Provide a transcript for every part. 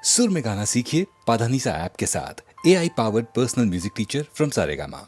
सुर में गाना सीखिए पाधानीसा ऐप के साथ। AI powered personal music teacher from Saregama.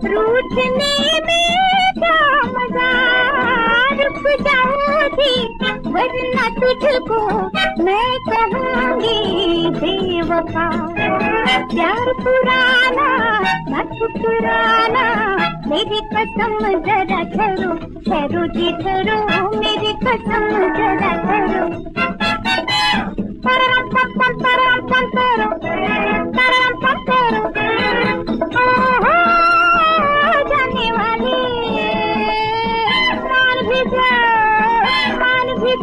रूठने में क्या मजा, रुक जा वरना तुझको मैं कहूँगी बेवफा। प्यार पुराना न ठुकराना, मेरी कसम जरा ठहरो, ठहरो जी ठहरो, मेरी कसम जरा ठहरो। तरम पम पम तरम पम तरो, तरम पम तरो, ओहो जाने वाली, मान भी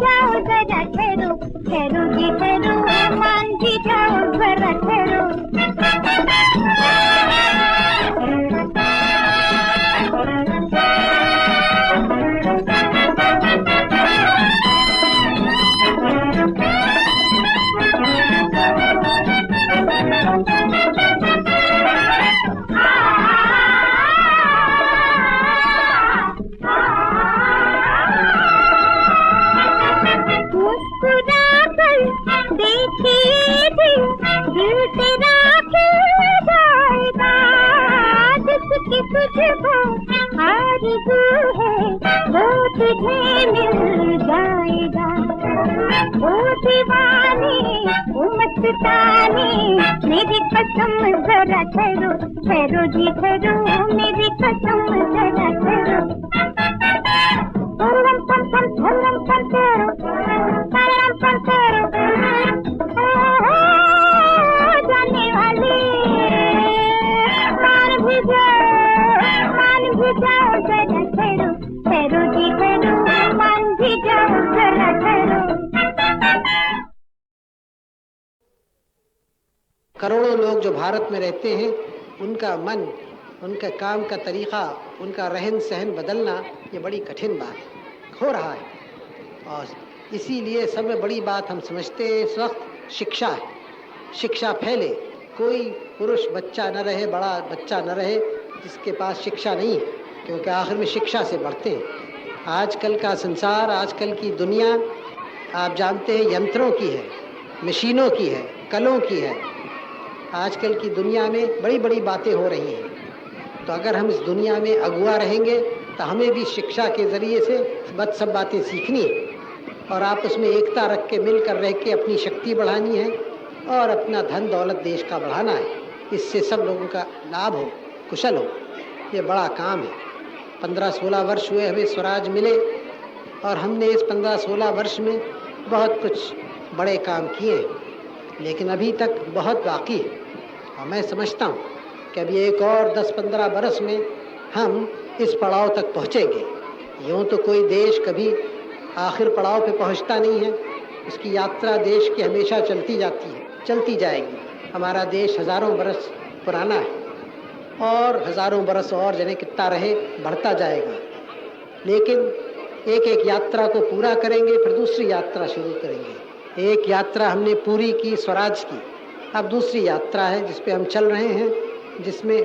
जाओ जरा ठहरो, ठहरो जी ठहरो, मान भी जाओ जरा ठहरो। तुझको आरज़ू है वो तुझे मिल जाएगा। वो दीवानी वो मस्तानी, मेरी कसम जरा ठहरो, ठहरो जी ठहरो, मेरी कसम जरा ठहरो। तरम पम पम तरम पम तरो, तरम पम तरो, ओहो जाने वाली, मान भी जाओ जरा ठहरो, ठहरो जी ठहरो, मान भी जाओ जरा ठहरो। करोड़ों लोग जो भारत में रहते हैं, उनका मन, उनका काम का तरीक़ा, उनका रहन सहन बदलना ये बड़ी कठिन बात हो रहा है। और इसीलिए सबसे बड़ी बात हम समझते हैं इस वक्त शिक्षा है। शिक्षा फैले, कोई पुरुष बच्चा न रहे, बड़ा बच्चा न रहे जिसके पास शिक्षा नहीं है, क्योंकि आखिर में शिक्षा से बढ़ते हैं। आजकल का संसार, आजकल की दुनिया आप जानते हैं यंत्रों की है, मशीनों की है, कलों की है। आजकल की दुनिया में बड़ी बड़ी बातें हो रही हैं। तो अगर हम इस दुनिया में अगुआ रहेंगे तो हमें भी शिक्षा के ज़रिए से सब बातें सीखनी है और आपस में एकता रख के मिलकर रह के अपनी शक्ति बढ़ानी है और अपना धन दौलत देश का बढ़ाना है। इससे सब लोगों का लाभ हो, कुशल हो। ये बड़ा काम है। 15-16 वर्ष हुए हमें स्वराज मिले और हमने इस 15-16 वर्ष में बहुत कुछ बड़े काम किए, लेकिन अभी तक बहुत बाकी है। और मैं समझता हूँ कि अभी एक और 10-15 बरस में हम इस पड़ाव तक पहुँचेंगे। यूँ तो कोई देश कभी आखिर पड़ाव पे पहुँचता नहीं है, उसकी यात्रा देश की हमेशा चलती जाती है, चलती जाएगी। हमारा देश हज़ारों बरस पुराना है और हज़ारों बरस और जने कितना रहे बढ़ता जाएगा। लेकिन एक एक यात्रा को पूरा करेंगे, फिर दूसरी यात्रा शुरू करेंगे। एक यात्रा हमने पूरी की स्वराज की, अब दूसरी यात्रा है जिस पे हम चल रहे हैं, जिसमें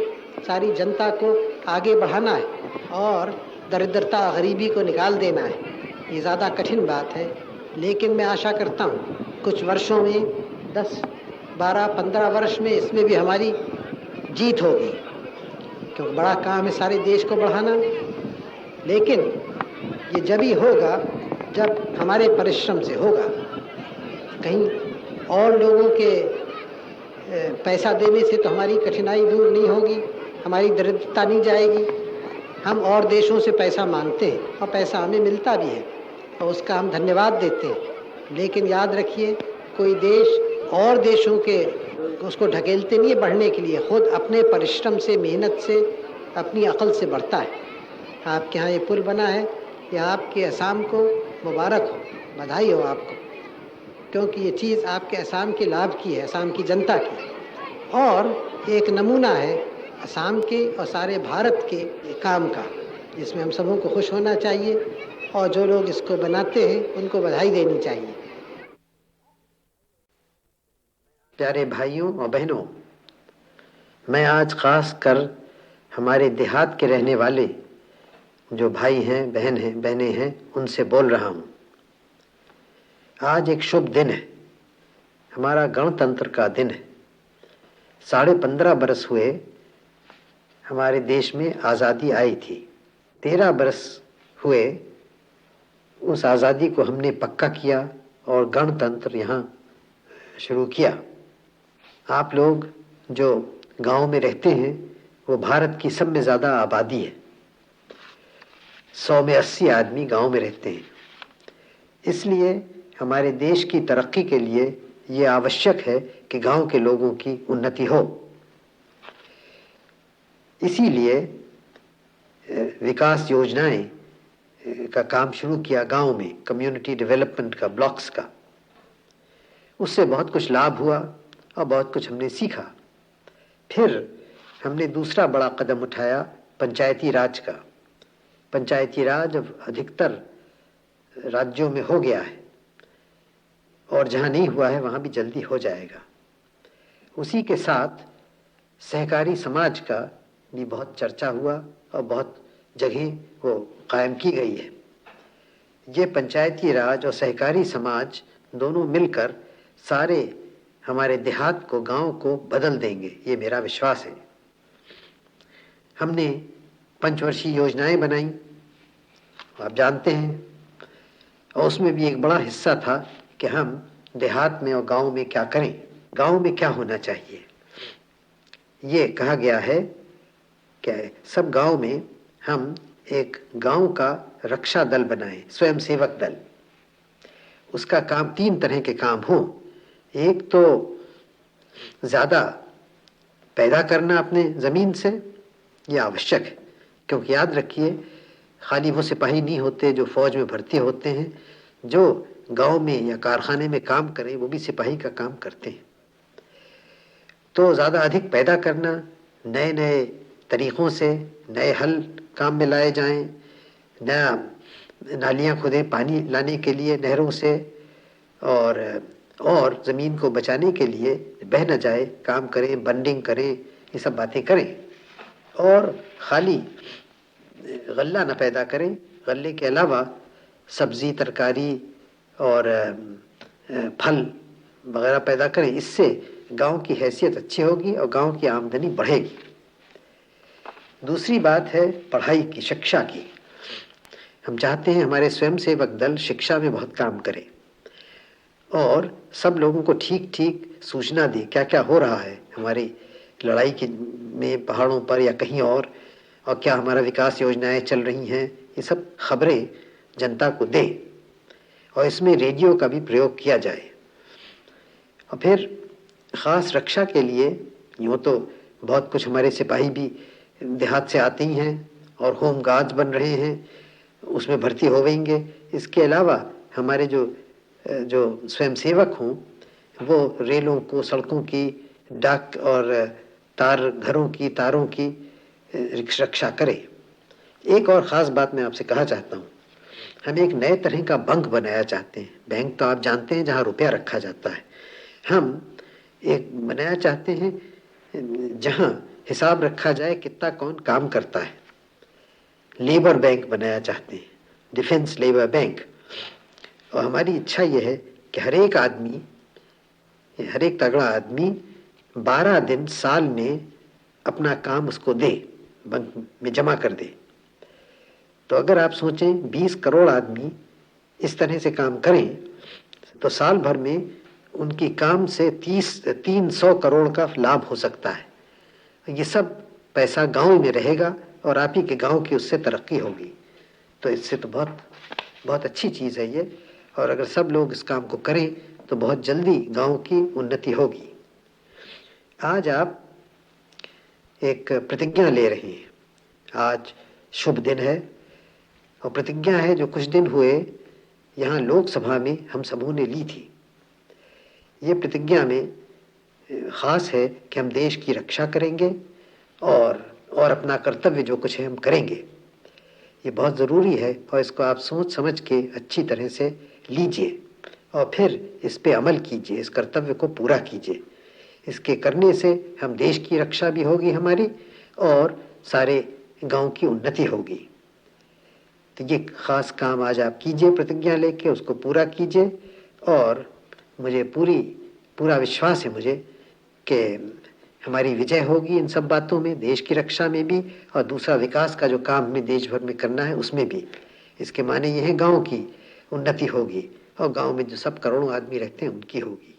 सारी जनता को आगे बढ़ाना है और दरिद्रता गरीबी को निकाल देना है। ये ज़्यादा कठिन बात है, लेकिन मैं आशा करता हूँ कुछ वर्षों में 10, 12, 15 वर्ष में इसमें भी हमारी जीत होगी, क्योंकि बड़ा काम है सारे देश को बढ़ाना। लेकिन ये जब ही होगा जब हमारे परिश्रम से होगा। कहीं और लोगों के पैसा देने से तो हमारी कठिनाई दूर नहीं होगी, हमारी दरिद्रता नहीं जाएगी। हम और देशों से पैसा मांगते हैं और पैसा हमें मिलता भी है और उसका हम धन्यवाद देते हैं। लेकिन याद रखिए, कोई देश और देशों के उसको ढकेलते नहीं है बढ़ने के लिए, खुद अपने परिश्रम से, मेहनत से, अपनी अकल से बढ़ता है। आपके यहाँ ये पुल बना है, ये आपके असम को मुबारक हो, बधाई हो आपको, क्योंकि ये चीज़ आपके असम के लाभ की है, असम की जनता की, और एक नमूना है असम के और सारे भारत के काम का, जिसमें हम सबों को खुश होना चाहिए और जो लोग इसको बनाते हैं उनको बधाई देनी चाहिए। प्यारे भाइयों और बहनों, मैं आज खास कर हमारे देहात के रहने वाले जो भाई हैं, बहनें हैं, उनसे बोल रहा हूँ। आज एक शुभ दिन है, हमारा गणतंत्र का दिन है। 15.5 बरस हुए हमारे देश में आज़ादी आई थी। 13 बरस हुए उस आज़ादी को हमने पक्का किया और गणतंत्र यहाँ शुरू किया। आप लोग जो गांव में रहते हैं वो भारत की सब में ज़्यादा आबादी है, 100 में 80 आदमी गांव में रहते हैं। इसलिए हमारे देश की तरक्की के लिए ये आवश्यक है कि गांव के लोगों की उन्नति हो। इसीलिए विकास योजनाएं का काम शुरू किया गांव में, कम्युनिटी डेवलपमेंट का, ब्लॉक्स का। उससे बहुत कुछ लाभ हुआ और बहुत कुछ हमने सीखा। फिर हमने दूसरा बड़ा कदम उठाया पंचायती राज का। पंचायती राज अब अधिकतर राज्यों में हो गया है और जहां नहीं हुआ है वहां भी जल्दी हो जाएगा। उसी के साथ सहकारी समाज का भी बहुत चर्चा हुआ और बहुत जगह वो कायम की गई है। ये पंचायती राज और सहकारी समाज दोनों मिलकर सारे हमारे देहात को, गांव को बदल देंगे, ये मेरा विश्वास है। हमने पंचवर्षीय योजनाएं बनाई, आप जानते हैं, और उसमें भी एक बड़ा हिस्सा था कि हम देहात में और गांव में क्या करें, गांव में क्या होना चाहिए। ये कहा गया है कि सब गांव में हम एक गांव का रक्षा दल बनाएं, स्वयं सेवक दल। उसका काम 3 तरह के काम हों। एक तो ज्यादा पैदा करना अपने जमीन से, यह आवश्यक है, क्योंकि याद रखिए खाली वो सिपाही नहीं होते जो फौज में भर्ती होते हैं, जो गांव में या कारखाने में काम करें वो भी सिपाही का काम करते हैं। तो ज्यादा अधिक पैदा करना, नए नए तरीकों से नए हल काम में लाए जाएं, नया नालियां खुदें पानी लाने के लिए नहरों से, और ज़मीन को बचाने के लिए बह न जाए काम करें, बंडिंग करें, ये सब बातें करें। और खाली गल्ला न पैदा करें, गल्ले के अलावा सब्जी, तरकारी और फल वगैरह पैदा करें। इससे गांव की हैसियत अच्छी होगी और गांव की आमदनी बढ़ेगी। दूसरी बात है पढ़ाई की, शिक्षा की। हम चाहते हैं हमारे स्वयंसेवक दल शिक्षा में बहुत काम करे और सब लोगों को ठीक ठीक सूचना दे क्या क्या हो रहा है हमारी लड़ाई के में, पहाड़ों पर या कहीं और क्या हमारा विकास योजनाएं चल रही हैं, ये सब खबरें जनता को दे। और इसमें रेडियो का भी प्रयोग किया जाए। और फिर ख़ास रक्षा के लिए यूँ तो बहुत कुछ हमारे सिपाही भी देहात से आते ही हैं और होम गार्ड्स बन रहे हैं, उसमें भर्ती होवेंगे। इसके अलावा हमारे जो स्वयंसेवक हों वो रेलों को, सड़कों की, डाक और तार घरों की, तारों की रक्षा करें। एक और ख़ास बात मैं आपसे कहा चाहता हूँ, हम एक नए तरह का बैंक बनाया चाहते हैं। बैंक तो आप जानते हैं जहाँ रुपया रखा जाता है, हम एक बनाया चाहते हैं जहाँ हिसाब रखा जाए कितना कौन काम करता है। लेबर बैंक बनाया चाहते हैं, डिफेंस लेबर बैंक। और हमारी इच्छा यह है कि हर एक आदमी, हर एक तगड़ा आदमी 12 दिन साल में अपना काम उसको दे, बैंक में जमा कर दे। तो अगर आप सोचें 20 करोड़ आदमी इस तरह से काम करें तो साल भर में उनकी काम से 300 करोड़ का लाभ हो सकता है। ये सब पैसा गांव में रहेगा और आप ही के गांव की उससे तरक्की होगी। तो इससे तो बहुत बहुत अच्छी चीज़ है ये। और अगर सब लोग इस काम को करें तो बहुत जल्दी गांव की उन्नति होगी। आज आप एक प्रतिज्ञा ले रहे हैं, आज शुभ दिन है और प्रतिज्ञा है जो कुछ दिन हुए यहाँ लोकसभा में हम सबों ने ली थी। ये प्रतिज्ञा में ख़ास है कि हम देश की रक्षा करेंगे और अपना कर्तव्य जो कुछ है हम करेंगे। ये बहुत ज़रूरी है और इसको आप सोच समझ के अच्छी तरह से लीजिए और फिर इस पे अमल कीजिए, इस कर्तव्य को पूरा कीजिए। इसके करने से हम देश की रक्षा भी होगी हमारी और सारे गांव की उन्नति होगी। तो ये ख़ास काम आज आप कीजिए, प्रतिज्ञा लेके उसको पूरा कीजिए। और मुझे पूरा विश्वास है मुझे कि हमारी विजय होगी इन सब बातों में, देश की रक्षा में भी और दूसरा विकास का जो काम हमें देश भर में करना है उसमें भी। इसके माने ये है गांव की उन्नति होगी और गांव में जो सब करोड़ों आदमी रहते हैं उनकी होगी।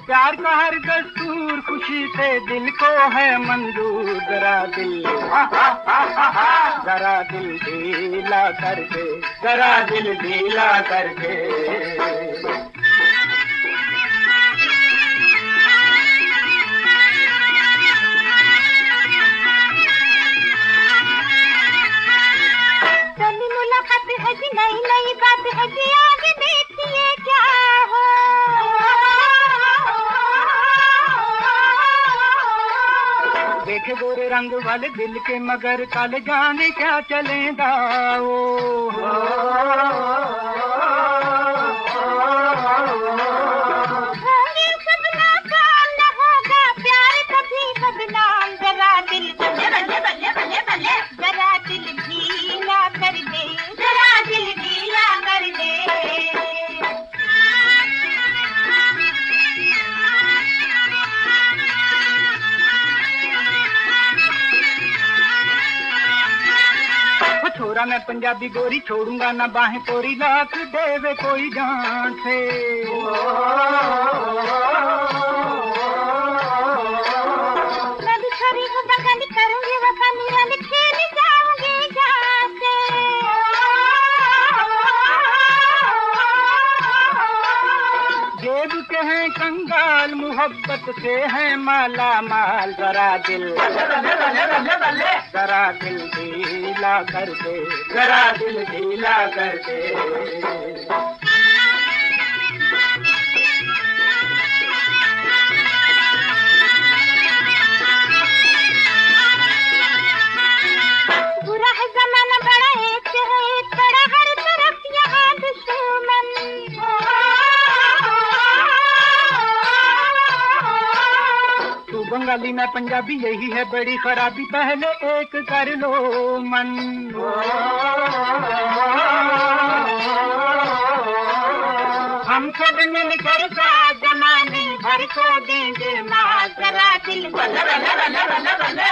प्यार का हर दस्तूर खुशी से दिल को है मंजूर, जरा दिल ढीला कर दे, जरा दिल ढीला कर दे। मुलाकात है जी, नई नई बात है जी, आगे देखिए क्या हो। देखे गोरे रंग वाले दिल के मगर काले, जाने क्या चलेगा वो। होंगे सब नाकाम, न होगा प्यार कभी बदनाम, जरा दिल जरा दिल ढीला कर दे, जरा दिल ढीला कर दे। छोरा मैं पंजाबी गोरी, छोड़ूंगा ना बाहें कोरी, लाख देवे कोई जान से। मैं भी छोरी हूँ बगानी, करूँगी वफानी, वाली खेल जाऊँगी जान से। जेब के हैं कंगाल, मोहब्बत से हैं माला माल, जरा दिल ढीला कर दे, जरा दिल ढीला कर दे। बुरा है जमाना, बड़ा एक है एक बड़ा, हर तरफ यहाँ दुश्मन। तू बंगाली मैं पंजाबी, यही है बड़ी खराबी, पहले एक कर लो मन। हम सब मिलकर साथ जमाने भर को देंगे माल जरा दिल बल्ले बल्ले बल्ले बल्ले बल्ले